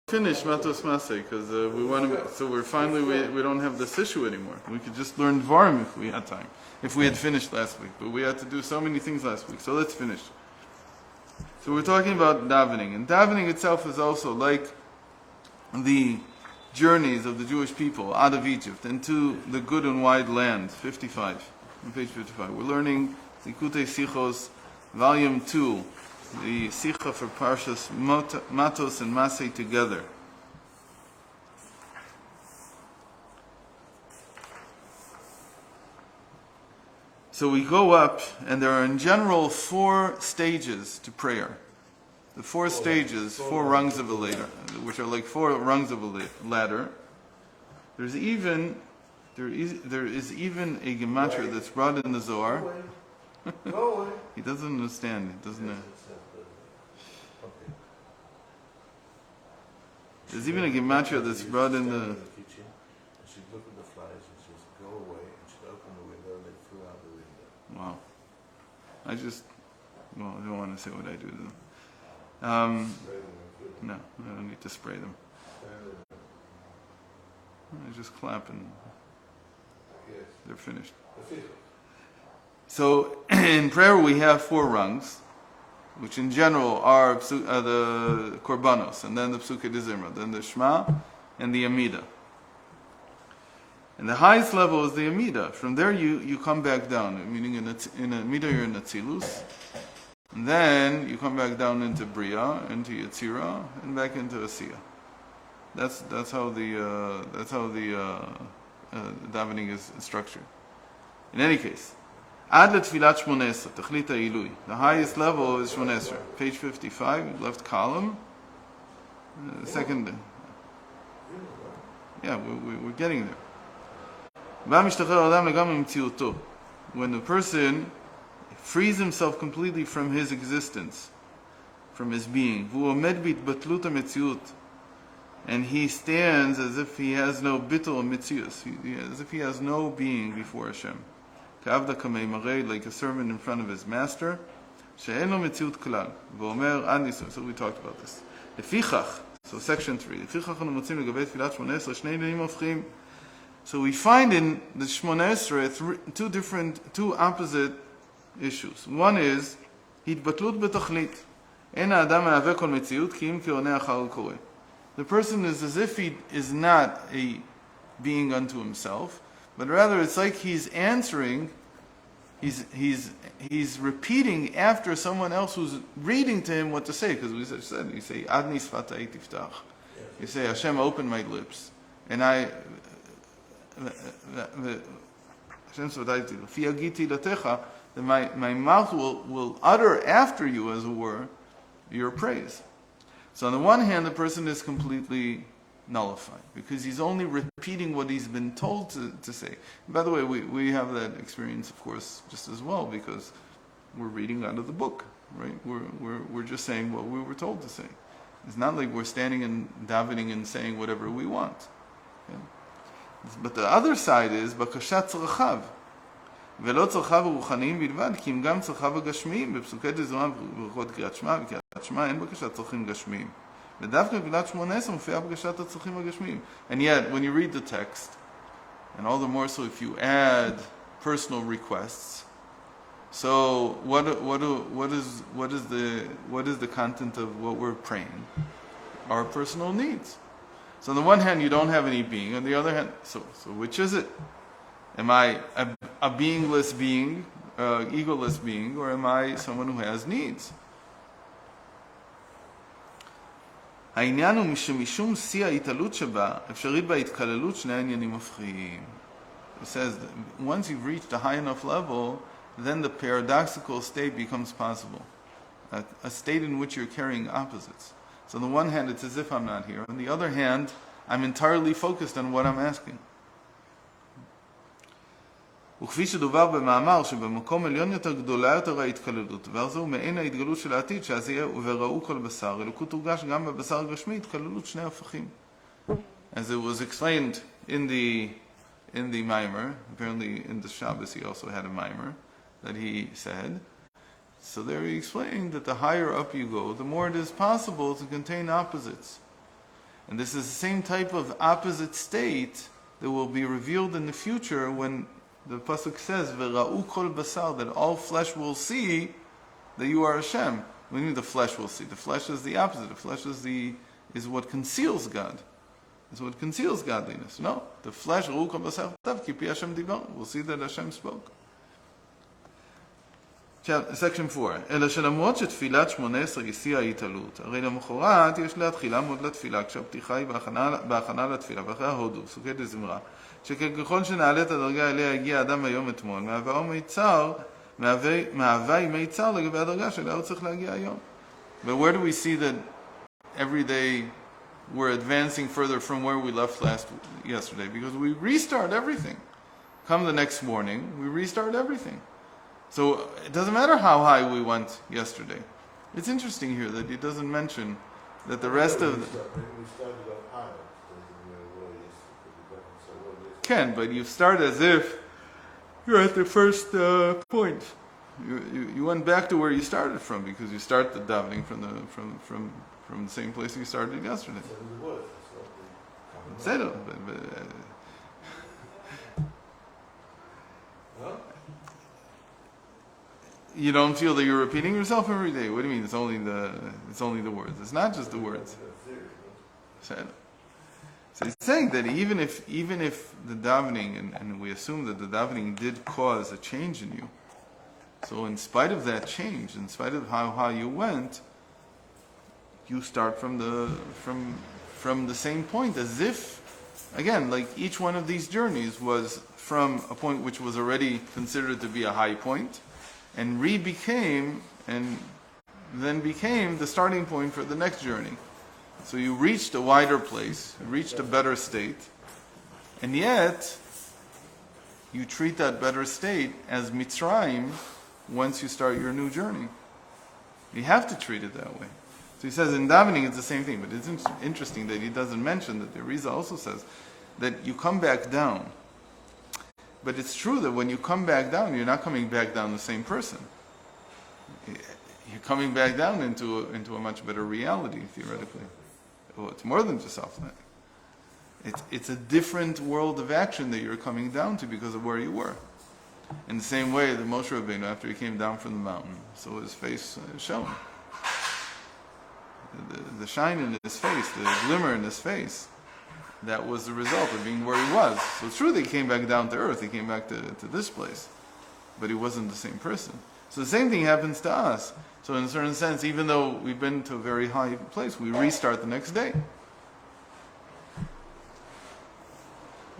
finish Matot and Massei because we want to. So we're finally we don't have this issue anymore. We could just learn Dvarim if we had time. If we had finished last week, but we had to do so many things last week. So let's finish. So we're talking about davening, and davening itself is also like the journeys of the Jewish people out of Egypt into the good and wide land. 55, on page 55. We're learning Likkutei Sichot, volume 2. The Sikha for Parshas Matos and Massei together. So we go up, and there are in general 4 stages to prayer. The 4 stages, 4 rungs of a ladder, which are like 4 rungs of a ladder. There is even a gematria that's brought in the Zohar. He doesn't understand. He doesn't. There's even a gematria that's brought in the. She'd look at the flies and she'd go away and she'd open the window and they flew out the window. Wow. I don't want to say what I do to them. No, I don't need to spray them. I just clap and they're finished. So in prayer we have 4 rungs, which in general are the korbanos, and then the psukei de zimra, then the shema, and the amida. And the highest level is the amida. From there you come back down, meaning in amida you're in atzilus, and then you come back down into bria, into yetzira, and back into asiyah. That's how the davening is structured. In any case. Ad letfilat shmoneh esrei, tachlit ha'ilui. The highest level is shmoneh esrei. Page 55, left column. Second. Yeah, we're getting there. When the person frees himself completely from his existence, from his being, and he stands as if he has no bittul mitzius, as if he has no being before Hashem. Like a servant in front of his master. So we talked about this. So section 3. So we find in the Shmoneh Esrei two opposite issues. One is התבטלות בתכלית. אין האדם מהווה כל מציאות כי אם כעונה אחר הקורא. The person is as if he is not a being unto himself, but rather it's like he's answering, he's repeating after someone else who's reading to him what to say. Because we said, you say, Adni sfatai tiftach. You say, Hashem, open my lips. And Hashem sfatai tiftach. Fi agiti latecha, that my mouth will utter after you, as it were, your praise. So on the one hand, the person is completely nullified because he's only repeating what he's been told to say. And by the way, we have that experience, of course, just as well because we're reading out of the book, right? We're just saying what we were told to say. It's not like we're standing and davening and saying whatever we want. Okay? But the other side is bakashat tzrachav. ולא צרכיו הרוחניים בלבד, כי אם גם צרכיו הגשמיים, בפסוקי דזוהר וברכות קריאת שמע, וקריאת שמע אין בקשת צרכים גשמיים. ודווקא בגילת 18 מופיעה בקשת הצרכים הגשמיים. And yet, when you read the text, and all the more so if you add personal requests, so what is the content of what we're praying? Our personal needs. So on the one hand, you don't have any being. On the other hand, so which is it? Am I a beingless being, egoless being, or am I someone who has needs? העניין הוא משום שיא ההתעלות שבה, אפשרית בהתקללות שני העניינים הופכים. It says that once you've reached a high enough level, then the paradoxical state becomes possible. A state in which you're carrying opposites. So on the one hand, it's as if I'm not here. On the other hand, I'm entirely focused on what I'm asking. וכפי שדובר במאמר שבמקום עליון יותר גדולה יותר ההתקללות, דבר זהו מעין ההתגלות של העתיד, שאז יהיה וראו כל בשר, אלוקות תורגש גם בבשר הגשמי, התקללות שני הפכים. As it was explained in the mimer, apparently in the Shabbos he also had a mimer that he said. So there he explained that the higher up you go, the more it is possible to contain opposites. And this is the same type of opposite state that will be revealed in the future when the pasuk says, "V'ra'u kol basar," that all flesh will see that you are Hashem. What do you mean the flesh will see? The flesh is the opposite. The flesh is what conceals God. Is what conceals godliness. No, the flesh, "Ra'u kol basar tav ki pi Hashem dibar." We'll see that Hashem spoke. Section 4. אלא שלמרות שתפילת 18 היא שיא ההתעלות, הרי למחרת יש להתחילה מאוד לתפילה, כשהפתיחה היא בהכנה לתפילה, ואחרי ההודו, סוכת דזמרה, שככל שנעלה את הדרגה אליה הגיע האדם היום אתמול, מהווה ימי צער לגבי הדרגה שאליה הוא צריך להגיע היום. But where do we see that every day we're advancing further from where we left yesterday? Because we restart everything. Come the next morning, we restart everything. So it doesn't matter how high we went yesterday. It's interesting here that it doesn't mention that the rest of... We started up high. Can, but you start as if you're at the first point. You went back to where you started from because you start the davening from the same place you started yesterday. Zero. You don't feel that you're repeating yourself every day. What do you mean? It's only the words. It's not just the words. So he's saying that even if the davening, and we assume that the davening did cause a change in you, so in spite of that change, in spite of how high you went, you start from the same point, as if, again, like each one of these journeys was from a point which was already considered to be a high point, and then became the starting point for the next journey. So you reached a wider place, you reached a better state, and yet you treat that better state as Mitzrayim once you start your new journey. You have to treat it that way. So he says in davening it's the same thing, but it's interesting that he doesn't mention that the Rizal also says that you come back down. But it's true that when you come back down, you're not coming back down the same person. You're coming back down into a much better reality, theoretically. Well, it's more than just self-learning. It's a different world of action that you're coming down to because of where you were. In the same way that Moshe Rabbeinu, after he came down from the mountain, so his face shone. The shine in his face, the glimmer in his face, that was the result of being where he was. So it's true that he came back down to earth, he came back to this place, but he wasn't the same person. So the same thing happens to us. So in a certain sense, even though we've been to a very high place, we restart the next day.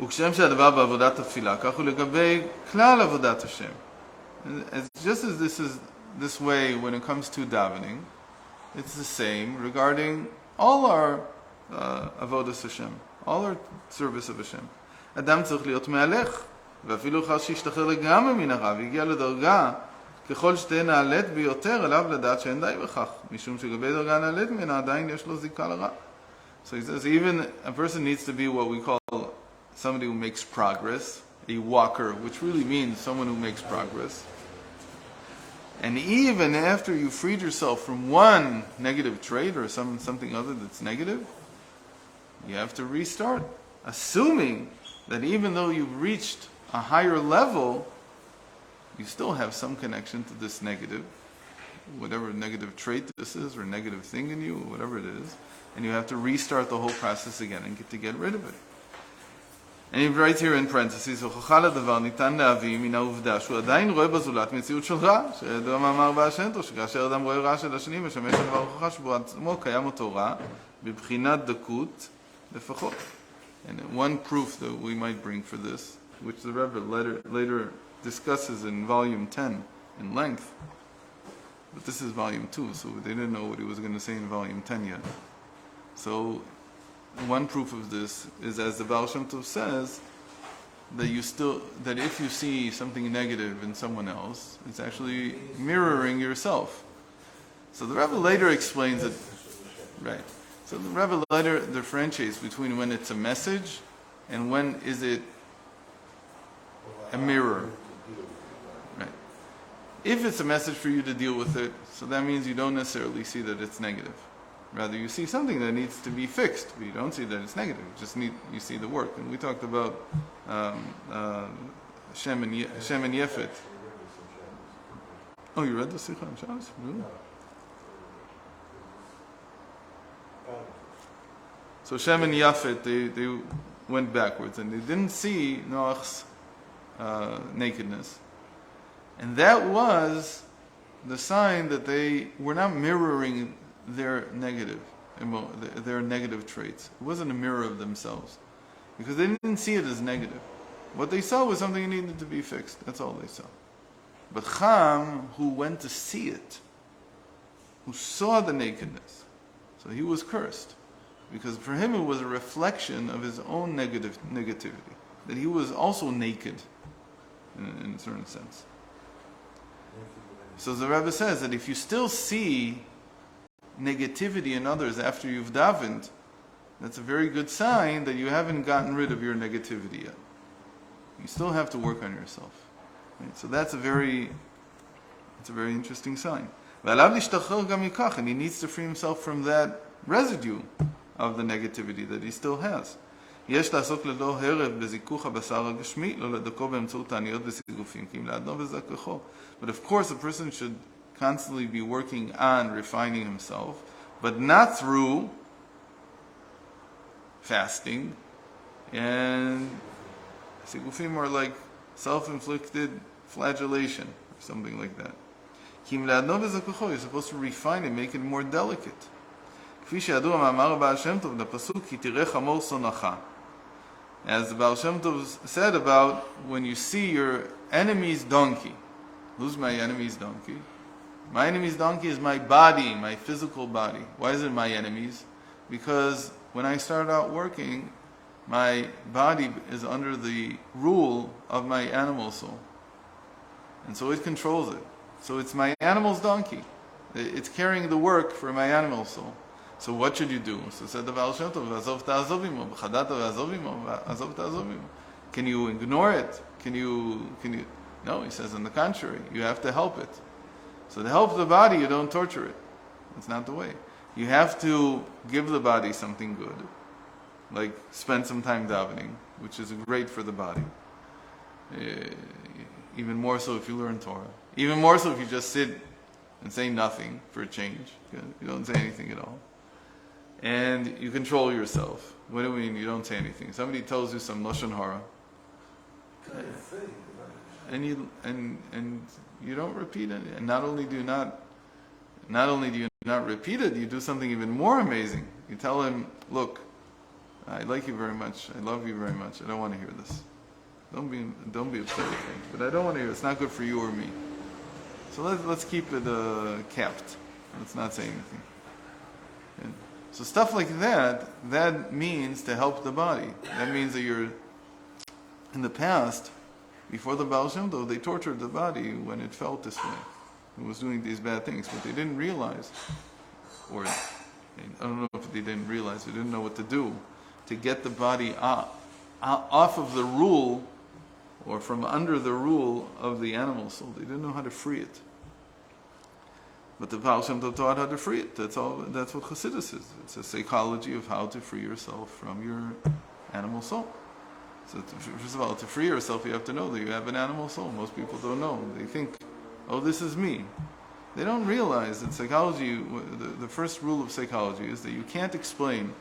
וכשם שהדבר בעבודת התפילה, כך הוא לגבי כלל עבודת השם. Just as this way when it comes to davening, it's the same regarding all our avodas Hashem, all our service of Hashem. אדם צריך להיות מהלך, ואפילו אחר שישתחרר לגמרי מן הרע, והגיע לדרגה, ככל שתהיה נעלית ביותר, עליו לדעת שאין די בכך, משום שגבי דרגה נעלית ממנה, עדיין יש לו זיקה לרע. So he says, even a person needs to be what we call somebody who makes progress, a walker, which really means someone who makes progress. And even after you freed yourself from one negative trait or something other that's negative, you have to restart, assuming that even though you've reached a higher level, you still have some connection to this negative, whatever negative trait this is, or negative thing in you, or whatever it is, and you have to restart the whole process again and get rid of it. And he writes here in parentheses, הוכחה לדבר ניתן להביא מן העובדה שהוא עדיין רואה בזולת מציאות של רע, שידוע מאמר בעל שם טוב, שכאשר אדם רואה רע של השני, משמש הדבר הוכחה שבו עצמו קיים אותו רע, בבחינת דקות לפחות. And one proof that we might bring for this, which the Rebbe later discusses in volume 10 in length, but this is volume 2, so they didn't know what he was going to say in volume 10 yet. So one proof of this is, as the Baal Shem Tov says, that if you see something negative in someone else, it's actually mirroring yourself. So the Rebbe later explains it, right? So the Rebbe later differentiates between when it's a message and when is it a mirror. Right. If it's a message for you to deal with it, so that means you don't necessarily see that it's negative. Rather, you see something that needs to be fixed, but you don't see that it's negative. You see the work. And we talked about Shem and Yefet. Oh, you read the Sichot on Shabbos? Really? So Shem and Yafet, they went backwards, and they didn't see Noach's nakedness. And that was the sign that they were not mirroring their negative traits. It wasn't a mirror of themselves, because they didn't see it as negative. What they saw was something that needed to be fixed. That's all they saw. But Ham, who went to see it, who saw the nakedness, so he was cursed, because for him it was a reflection of his own negativity, that he was also naked in a certain sense. So the Rebbe says that if you still see negativity in others after you've davened, that's a very good sign that you haven't gotten rid of your negativity yet. You still have to work on yourself. Right? So that's a very interesting sign. And he needs to free himself from that residue of the negativity that he still has. יש לעסוק ללא הרב בזיכוך הבשר הגשמי, לא לדכו באמצעות תעניות וסיגופים, כי אם לעדנו וזככו. But of course a person should constantly be working on refining himself, but not through fasting, and sigufim are like self-inflicted flagellation, or something like that. כי אם לעדנו וזככו, you're supposed to refine it, make it more delicate. כפי שידוע מאמר הבעל שם טוב לפסוק, כי תראה חמור שונאך. As the Baal Shem Tov said about when you see your enemy's donkey. Who's my enemy's donkey? My enemy's donkey is my body, my physical body. Why is it my enemy's? Because when I started out working, my body is under the rule of my animal soul. And so it controls it. So it's my animal's donkey. It's carrying the work for my animal soul. So what should you do? So said the Baal Shem Tov, "Azov ta'azov imo, b'chadata v'azov imo, azov ta'azov imo." Can you ignore it? Can you? No, he says, on the contrary, you have to help it. So to help the body, you don't torture it. That's not the way. You have to give the body something good, like spend some time davening, which is great for the body. Even more so if you learn Torah. Even more so if you just sit and say nothing for a change. You don't say anything at all. And you control yourself. What do we mean you don't say anything? Somebody tells you some lashon hara, and you don't repeat it. And not only do you not repeat it, you do something even more amazing. You tell him, "Look, I like you very much. I love you very much. I don't want to hear this. Don't be upset with me. But I don't want to hear it. It's not good for you or me. So let's keep it capped. Let's not say anything." And so stuff like that means to help the body. That means that you're, in the past, before the Baal Shem Tov, they tortured the body when it felt this way. It was doing these bad things, but they didn't realize, or I don't know if they didn't realize, they didn't know what to do to get the body off of the rule, or from under the rule of the animal soul. They didn't know how to free it. But the Baal Shem Tov taught how to free it. That's what Chassidus is. It's a psychology of how to free yourself from your animal soul. So first of all, to free yourself, you have to know that you have an animal soul. Most people don't know. They think, "Oh, this is me." They don't realize that psychology, the first rule of psychology is that you can't explain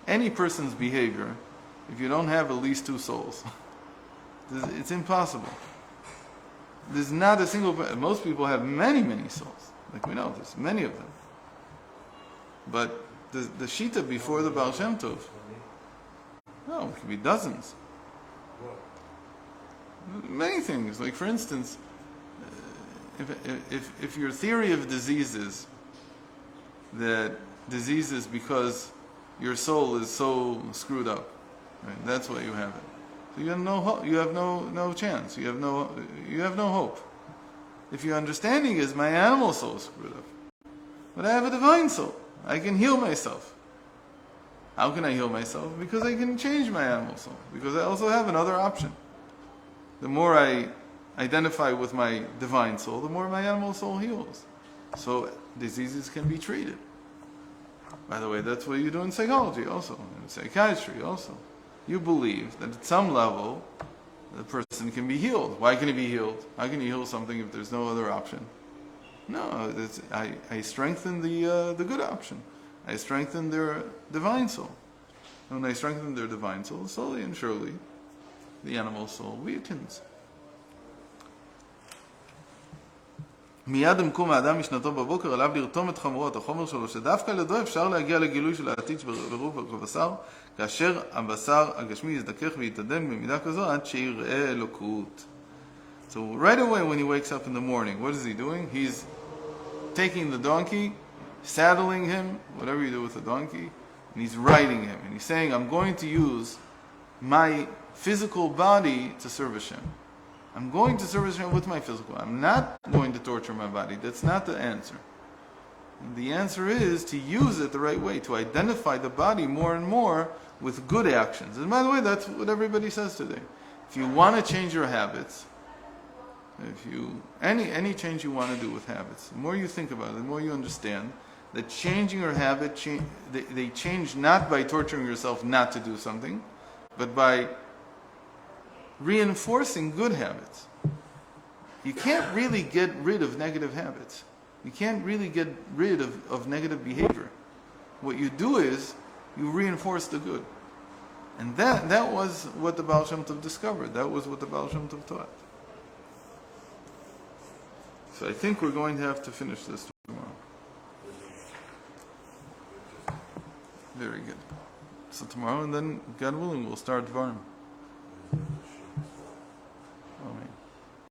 any person's behavior if you don't have at least two souls. It's impossible. There's not a single... Most people have many, many souls. Like we know, there's many of them. But the Shita before the Baal Shem Tov, no, it could be dozens. Many things. Like for instance, if your theory of disease is that disease is because your soul is so screwed up, right? That's why you have it. So you have no hope. You have no chance. You have no hope. If your understanding is my animal soul is screwed up, but I have a divine soul, I can heal myself. How can I heal myself? Because I can change my animal soul. Because I also have another option. The more I identify with my divine soul, the more my animal soul heals. So diseases can be treated. By the way, that's what you do in psychology also, in psychiatry also. You believe that at some level, the person can be healed. Why can he be healed? How can you heal something if there's no other option? No, I strengthen the good option. I strengthen their divine soul. And when I strengthen their divine soul, slowly and surely, the animal soul weakens. מיד במקום האדם משנתו בבוקר, עליו לרתום את חמורות החומר שלו, שדווקא לדו אפשר להגיע לגילוי של העתיד ברוח ובבשר, כאשר הבשר הגשמי יזדכך ויתעדן במידה כזו עד שיראה אלוקות. So right away when he wakes up in the morning, what is he doing? He's taking the donkey, saddling him, whatever you do with the donkey, and he's riding him. And he's saying, I'm going to use my physical body to serve Hashem. I'm going to serve Hashem with my physical. I'm not going to torture my body. That's not the answer. The answer is to use it the right way, to identify the body more and more with good actions. And by the way, that's what everybody says today. If you want to change your habits, any change you want to do with habits, the more you think about it, the more you understand that changing your habit, they change not by torturing yourself not to do something, but by reinforcing good habits. You can't really get rid of negative habits. You can't really get rid of negative behavior. What you do is you reinforce the good. And that was what the Baal Shem Tov discovered. That was what the Baal Shem Tov taught. So I think we're going to have to finish this tomorrow. Very good. So tomorrow, and then, God willing, we'll start Dvarim.